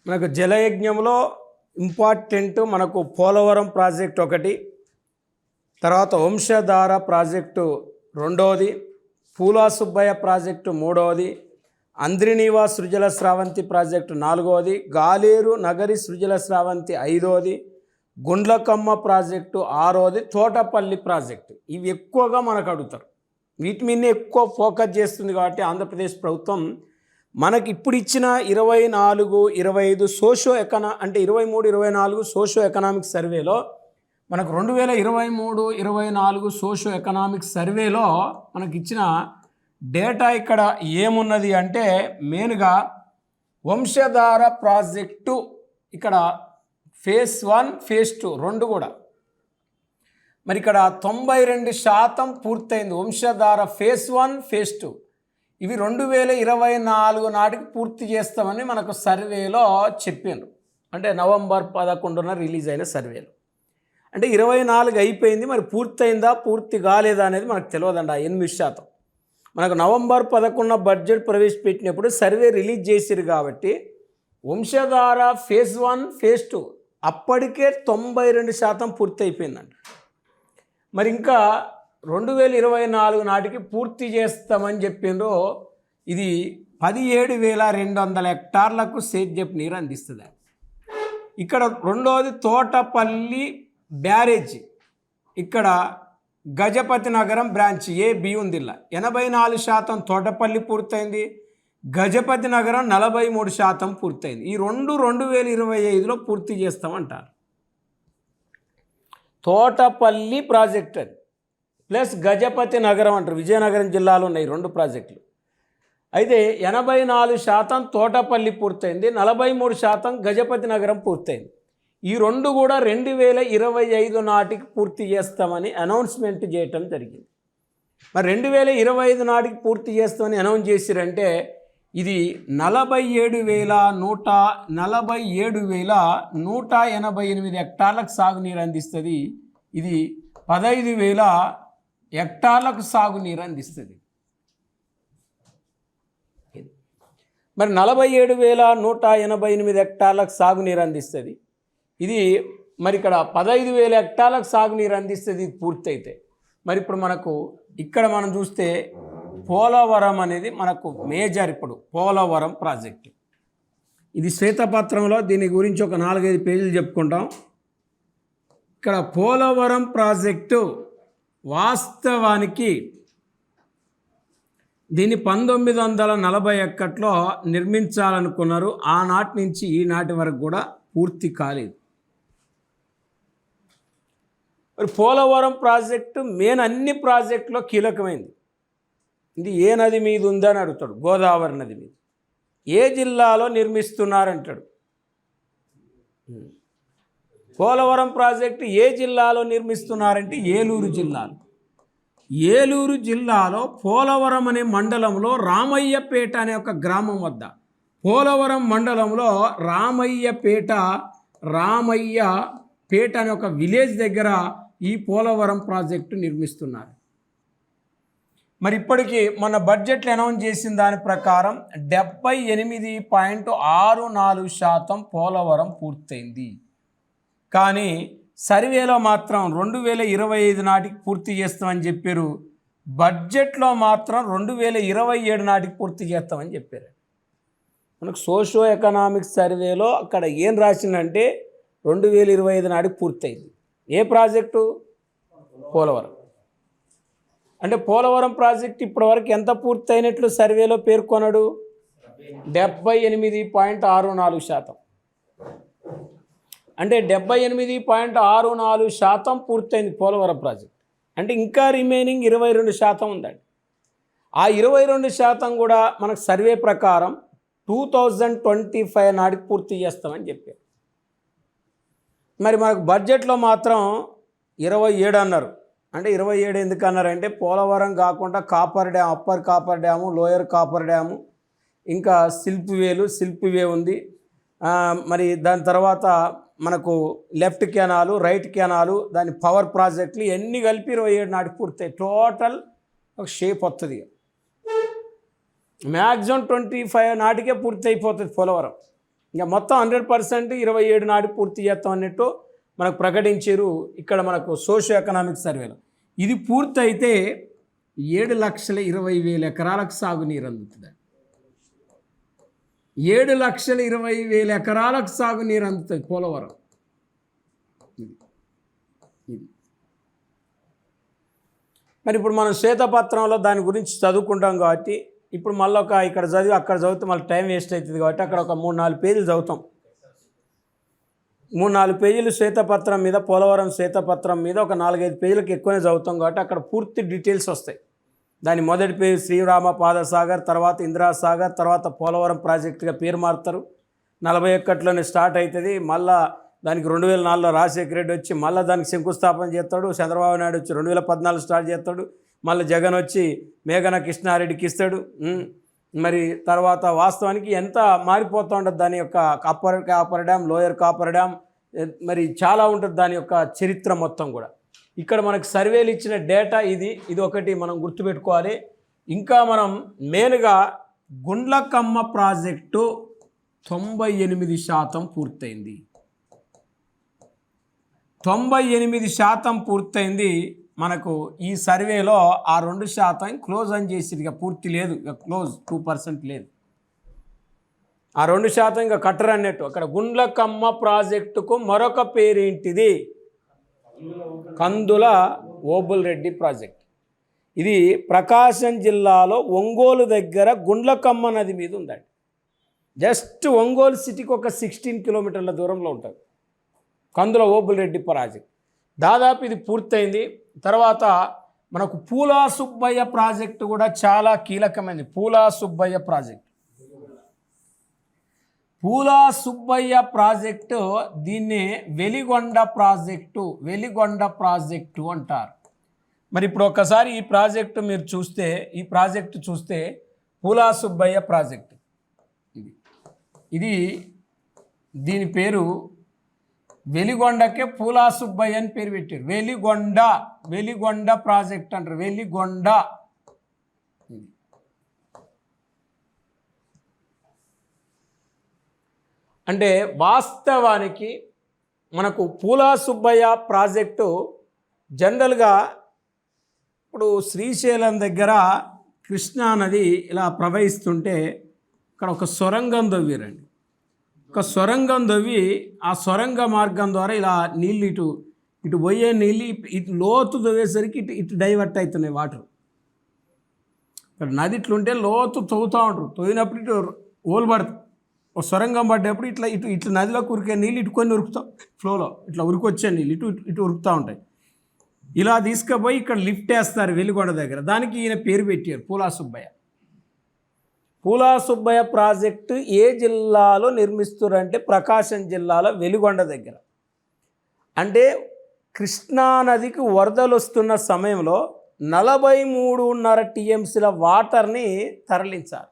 మనకు జలయజ్ఞంలో ఇంపార్టెంట్ మనకు పోలవరం ప్రాజెక్ట్ ఒకటి, తర్వాత వంశధార ప్రాజెక్టు రెండవది, పూలా సుబ్బయ్య ప్రాజెక్టు మూడవది, అంద్రినీవా సృజల స్రావంతి ప్రాజెక్టు నాలుగవది, గాలేరు నగరి సృజల స్రావంతి ఐదవది, గుండ్లకమ్మ ప్రాజెక్టు ఆరవది, తోటపల్లి ప్రాజెక్టు. ఇవి ఎక్కువగా మనకు అడుగుతారు. వీటి మీదనే ఎక్కువ ఫోకస్ చేస్తుంది కాబట్టి ఆంధ్రప్రదేశ్ ప్రభుత్వం మనకి ఇప్పుడు ఇచ్చిన 24, 25 సోషో అంటే 23, 24 సోషో ఎకనామిక్ సర్వేలో మనకు 2023, 24 సోషో ఎకనామిక్ సర్వేలో మనకి ఇచ్చిన డేటా ఇక్కడ ఏమున్నది అంటే మెయిన్గా వంశధార ప్రాజెక్టు ఇక్కడ ఫేజ్ 1, ఫేజ్ 2 రెండు కూడా మరి ఇక్కడ 92% పూర్తయింది. వంశధార ఫేజ్ 1, ఫేజ్ 2 ఇవి 2024 నాటికి పూర్తి చేస్తామని మనకు సర్వేలో చెప్పారు. అంటే నవంబర్ 11న రిలీజ్ అయిన సర్వేలో. అంటే 24 అయిపోయింది, మరి పూర్తయిందా పూర్తి కాలేదా అనేది మనకు తెలియదండి. 8% మనకు నవంబర్ 11న బడ్జెట్ ప్రవేశపెట్టినప్పుడు సర్వే రిలీజ్ చేసిరు కాబట్టి వంశధార ఫేజ్ 1, ఫేజ్ 2 అప్పటికే 92% పూర్తి అయిపోయిందంట. మరి ఇంకా 2024 నాటికి పూర్తి చేస్తామని చెప్పిండ్రు. ఇది 17,200 హెక్టార్లకు సేద్యపు నీరు అందిస్తుంది. ఇక్కడ రెండవది తోటపల్లి బ్యారేజ్, ఇక్కడ గజపతి నగరం బ్రాంచ్ A-B ఉంది. 84% తోటపల్లి పూర్తయింది, గజపతి నగరం 43% పూర్తయింది. ఈ 2025లో పూర్తి చేస్తామంటారు. తోటపల్లి ప్రాజెక్ట్ అది ప్లస్ గజపతి నగరం అంటారు. విజయనగరం జిల్లాలో ఉన్నాయి రెండు ప్రాజెక్టులు. అయితే 84% తోటపల్లి పూర్తయింది, 43% గజపతి నగరం పూర్తయింది. ఈ రెండు కూడా 2025 నాటికి పూర్తి చేస్తామని అనౌన్స్మెంట్ చేయటం జరిగింది. మరి 2025 నాటికి పూర్తి చేస్తామని అనౌన్స్ చేసిరంటే ఇది 47,188 హెక్టార్లకు సాగునీరు అందిస్తుంది. ఇది 15,000 హెక్టార్లకు సాగునీరు అందిస్తుంది. మరి 47,188 హెక్టార్లకు సాగునీరు అందిస్తుంది. ఇది మరి ఇక్కడ 15,000 హెక్టార్లకు సాగునీరు అందిస్తుంది ఇది పూర్తయితే. మరి ఇప్పుడు మనకు ఇక్కడ మనం చూస్తే పోలవరం అనేది మనకు మేజర్. ఇప్పుడు పోలవరం ప్రాజెక్టు ఇది శ్వేతపత్రంలో దీని గురించి ఒక 4-5 పేజీలు చెప్పుకుంటాం. ఇక్కడ పోలవరం ప్రాజెక్టు వాస్తవానికి దీన్ని 1941లో నిర్మించాలనుకున్నారు. ఆనాటి నుంచి ఈనాటి వరకు కూడా పూర్తి కాలేదు. మరి పోలవరం ప్రాజెక్టు మెయిన్ అన్ని ప్రాజెక్టులో కీలకమైంది. ఇది ఏ నది మీద ఉందని అడుగుతాడు. గోదావరి నది మీద. ఏ జిల్లాలో నిర్మిస్తున్నారంటాడు. పోలవరం ప్రాజెక్టు ఏ జిల్లాలో నిర్మిస్తున్నారంటే ఏలూరు జిల్లాలో. ఏలూరు జిల్లాలో పోలవరం అనే మండలంలో రామయ్యపేట అనే ఒక గ్రామం వద్ద, పోలవరం మండలంలో రామయ్యపేట అనే ఒక విలేజ్ దగ్గర ఈ పోలవరం ప్రాజెక్టు నిర్మిస్తున్నారు. మరి ఇప్పటికీ మన బడ్జెట్లో అనౌన్స్ చేసిన దాని ప్రకారం 78.64% పోలవరం పూర్తయింది. కానీ సర్వేలో మాత్రం 2025 నాటికి పూర్తి చేస్తామని చెప్పారు. బడ్జెట్లో మాత్రం 2027 నాటికి పూర్తి చేస్తామని చెప్పారు. మనకు సోషో ఎకనామిక్ సర్వేలో అక్కడ ఏం రాసిందంటే 2025 నాటికి పూర్తయింది. ఏ ప్రాజెక్టు? పోలవరం. అంటే పోలవరం ప్రాజెక్ట్ ఇప్పటివరకు ఎంత పూర్తయినట్లు సర్వేలో పేర్కొన్నాడు? 78.64%. అంటే 78.64% పూర్తయింది పోలవరం ప్రాజెక్ట్. అంటే ఇంకా రిమైనింగ్ 22% ఉందండి. ఆ 22% కూడా మనకు సర్వే ప్రకారం 2025 నాటికి పూర్తి చేస్తామని చెప్పారు. మరి మనకు బడ్జెట్లో మాత్రం 27 అన్నారు. అంటే 27 ఎందుకు అన్నారంటే పోలవరం కాకుండా copper dam, upper coffer dam, lower coffer dam, ఇంకా సిల్ప్ వే ఉంది. మరి దాని తర్వాత మనకు లెఫ్ట్ కెనాలు, రైట్ కెనాలు, దాని పవర్ ప్రాజెక్టులు ఇవన్నీ కలిపి 27 నాటికి పూర్తాయి. టోటల్ ఒక షేప్ వస్తుంది. మ్యాక్సిమం 25 నాటికే పూర్తి అయిపోతుంది పోలవరం. ఇంకా మొత్తం 100% 27 నాటి పూర్తి చేస్తాం అన్నట్టు మనకు ప్రకటించారు ఇక్కడ మనకు సోషియో ఎకనామిక్ సర్వేలో. ఇది పూర్తయితే 7,20,000 ఎకరాలకు సాగునీరు అందుతుంది. 7,20,000 ఎకరాలకు సాగునీరు అందుతుంది పోలవరం. ఇది మరి ఇప్పుడు మనం శ్వేతపత్రంలో దాని గురించి చదువుకుంటాం కాబట్టి ఇప్పుడు మళ్ళీ ఇక్కడ చదివి అక్కడ చదివితే మళ్ళీ టైం వేస్ట్ అవుతుంది కాబట్టి అక్కడ ఒక 3-4 పేజీలు చదువుతాం. 3-4 పేజీలు శ్వేతపత్రం మీద, పోలవరం శ్వేతపత్రం మీద ఒక 4-5 పేజీలకు ఎక్కువనే చదువుతాం కాబట్టి అక్కడ పూర్తి డీటెయిల్స్ వస్తాయి. దాని మొదటి పేజీ శ్రీరామ పాదసాగర్, తర్వాత ఇందిరాసాగర్, తర్వాత పోలవరం ప్రాజెక్టుగా పేరు మారుతారు. 41లోనే స్టార్ట్ అవుతుంది. మళ్ళీ దానికి 2004లో రాజశేఖర రెడ్డి వచ్చి మళ్ళీ దానికి శంకుస్థాపన చేస్తాడు. చంద్రబాబు నాయుడు వచ్చి 2014 స్టార్ట్ చేస్తాడు. మళ్ళీ జగన్ వచ్చి మేఘన కృష్ణారెడ్డికి ఇస్తాడు. మరి తర్వాత వాస్తవానికి ఎంత మారిపోతూ ఉంటుంది దాని యొక్క copper dam, lower copper dam, మరి చాలా ఉంటుంది దాని యొక్క చరిత్ర మొత్తం కూడా. ఇక్కడ మనకు సర్వేలు ఇచ్చిన డేటా ఇది ఒకటి మనం గుర్తుపెట్టుకోవాలి. ఇంకా మనం మెయిన్గా గుండ్లకమ్మ ప్రాజెక్టు 98% పూర్తయింది. 98% పూర్తయింది. మనకు ఈ సర్వేలో ఆ 2% క్లోజ్ అని చేసి ఇక పూర్తి లేదు, ఇక క్లోజ్ 2% లేదు. ఆ 2% ఇంకా కట్టరు అన్నట్టు. అక్కడ గుండ్లకమ్మ ప్రాజెక్టుకు మరొక పేరేంటిది? కందుల ఓబుల్ రెడ్డి ప్రాజెక్ట్. ఇది ప్రకాశం జిల్లాలో ఒంగోలు దగ్గర గుండ్లకమ్మ నది మీద ఉందండి. జస్ట్ ఒంగోలు సిటీకి ఒక 16 కిలోమీటర్ల దూరంలో ఉంటుంది కందుల ఓబుల్ రెడ్డి ప్రాజెక్ట్. దాదాపు ఇది పూర్తయింది. తర్వాత మనకు పూలా సుబ్బయ్య ప్రాజెక్టు కూడా చాలా కీలకమైనది. పూలా సుబ్బయ్య ప్రాజెక్టు దీన్ని వెలిగొండ ప్రాజెక్టు అంటారు. మరి ఇప్పుడు ఒకసారి ఈ ప్రాజెక్టు మీరు చూస్తే, ఈ ప్రాజెక్టు చూస్తే పూలా సుబ్బయ్య ప్రాజెక్టు ఇది దీని పేరు వెలిగొండకే పూలా సుబ్బయ్య అని పేరు పెట్టారు. వెలిగొండ ప్రాజెక్ట్ అంటారు. వెలిగొండ. అంటే వాస్తవానికి మనకు పూలా సుబ్బయ్య ప్రాజెక్టు జనరల్గా ఇప్పుడు శ్రీశైలం దగ్గర కృష్ణానది ఇలా ప్రవహిస్తుంటే ఇక్కడ ఒక సొరంగం తవ్విరండి. ఒక సొరంగం తవ్వి ఆ సొరంగ మార్గం ద్వారా ఇలా నీళ్ళు ఇటు పోయే నీళ్ళు ఇటు లోతు తవ్వేసరికి ఇటు డైవర్ట్ అవుతున్నాయి వాటర్. ఇక్కడ నది ఇట్లుంటే లోతు తవ్వుతూ ఉంటారు. తవ్వినప్పుడు ఇటు ఓలు పడుతుంది. ఒక సొరంగం పడ్డప్పుడు ఇట్లా నదిలోకి ఉరికే నీళ్ళు ఇటు కొన్ని ఉరుకుతాం. ఫ్లోలో ఇట్లా ఉరికొచ్చే నీళ్ళు ఇటు ఉరుకుతూ ఉంటాయి. ఇలా తీసుకుపోయి ఇక్కడ లిఫ్ట్ వేస్తారు వెలిగొండ దగ్గర. దానికి ఈయన పేరు పెట్టారు పూలా సుబ్బయ్య. పూలా సుబ్బయ్య ప్రాజెక్టు ఏ జిల్లాలో నిర్మిస్తారంటే ప్రకాశం జిల్లాలో వెలిగొండ దగ్గర. అంటే కృష్ణానదికి వరదలు వస్తున్న సమయంలో 43.5 టీఎంసీల వాటర్ని తరలించాలి.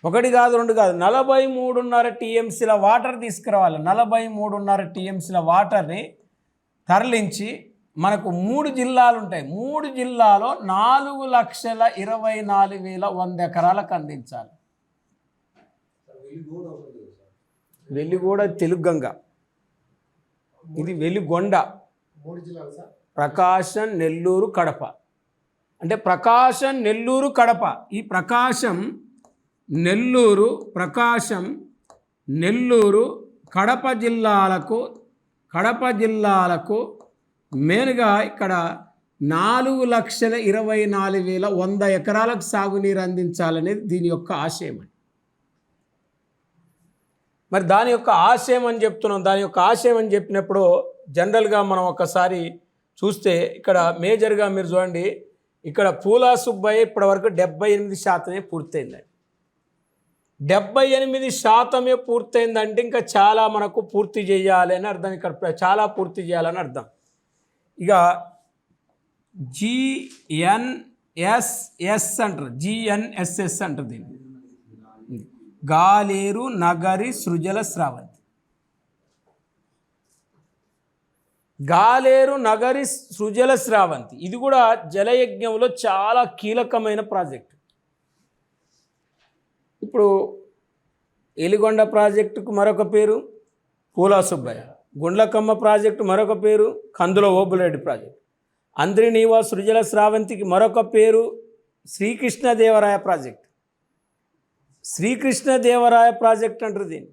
1 కాదు 2 కాదు, 43.5 టీఎంసీల వాటర్ తీసుకురావాలి. 43.5 టీఎంసీల వాటర్ని తరలించి మనకు 3 జిల్లాలు ఉంటాయి. 3 జిల్లాలో 4,24,100 ఎకరాలకు అందించాలి. వెలిగూడ తెలుగంగ, ఇది వెలిగొండ. ప్రకాశం, నెల్లూరు, కడప. అంటే ప్రకాశం, నెల్లూరు, కడప. ఈ ప్రకాశం, నెల్లూరు, కడప జిల్లాలకు మెయిన్గా ఇక్కడ 4,24,100 ఎకరాలకు సాగునీరు అందించాలనేది దీని యొక్క ఆశయం. మరి దాని యొక్క ఆశయం అని చెప్తున్నాం. దాని యొక్క ఆశయం అని చెప్పినప్పుడు జనరల్గా మనం ఒకసారి చూస్తే ఇక్కడ మేజర్గా మీరు చూడండి, ఇక్కడ పూలా సుబ్బయ్య ఇప్పటివరకు 78% పూర్తయిందండి. 78% పూర్తయిందంటే ఇంకా చాలా మనకు పూర్తి చేయాలి అని అర్థం. ఇక్కడ చాలా పూర్తి చేయాలని అర్థం. ఇక GNSS అంటారు. GNSS అంటారు దీన్ని. గాలేరు నగరి సృజల స్రవంతి. గాలేరు నగరి సృజల స్రవంతి ఇది కూడా జలయజ్ఞంలో చాలా కీలకమైన ప్రాజెక్టు. ఇప్పుడు ఎలిగొండ ప్రాజెక్టుకు మరొక పేరు పూలా సుబ్బయ్య, గుండ్లకమ్మ ప్రాజెక్టు మరొక పేరు కందుల ఓబులేడి ప్రాజెక్టు, అంద్రినీవా సృజల స్రావంతికి మరొక పేరు శ్రీకృష్ణదేవరాయ ప్రాజెక్టు. శ్రీకృష్ణదేవరాయ ప్రాజెక్ట్ అంటారు దీన్ని.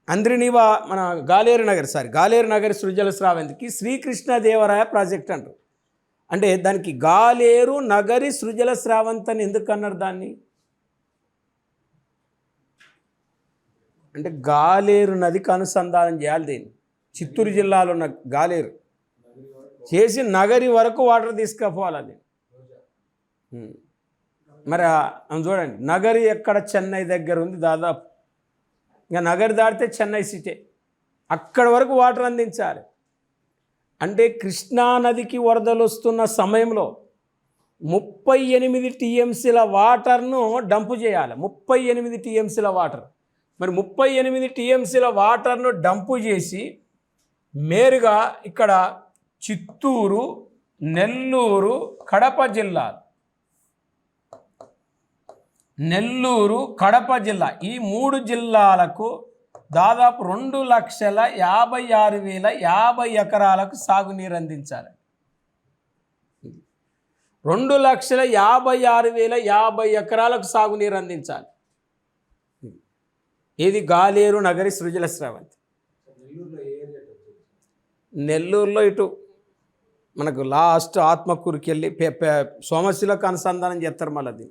అంద్రినీవా మన గాలేరు నగరి సృజల స్రావంతికి శ్రీకృష్ణదేవరాయ ప్రాజెక్ట్ అంటారు. అంటే దానికి గాలేరు నగరి సృజల స్రావంతి అని ఎందుకు అన్నారు దాన్ని అంటే గాలేరు నదికి అనుసంధానం చేయాలి దీన్ని. చిత్తూరు జిల్లాలో ఉన్న గాలేరు చేసి నగరి వరకు వాటర్ తీసుకుపోవాలి అది. మరి చూడండి, నగరి ఎక్కడ చెన్నై దగ్గర ఉంది దాదాపు, ఇంకా నగరి దాటితే చెన్నై సిటీ, అక్కడి వరకు వాటర్ అందించాలి. అంటే కృష్ణానదికి వరదలు వస్తున్న సమయంలో 38 టీఎంసీల వాటర్ను డంపు చేయాలి. 38 టీఎంసీల వాటర్. మరి 38 టీఎంసీల వాటర్ను డంపు చేసి నేరుగా ఇక్కడ చిత్తూరు, నెల్లూరు, కడప జిల్లాలు, నెల్లూరు, కడప జిల్లా, ఈ 3 జిల్లాలకు దాదాపు 2,56,050 ఎకరాలకు సాగునీరు అందించాలి. 2,56,050 ఎకరాలకు సాగునీరు అందించాలి. ఇది గాలేరు నగరి సృజల స్రవంతి. నెల్లూరులో ఇటు మనకు లాస్ట్ ఆత్మకూరుకి వెళ్ళి సోమశిలకు అనుసంధానం చేస్తారు. మళ్ళీ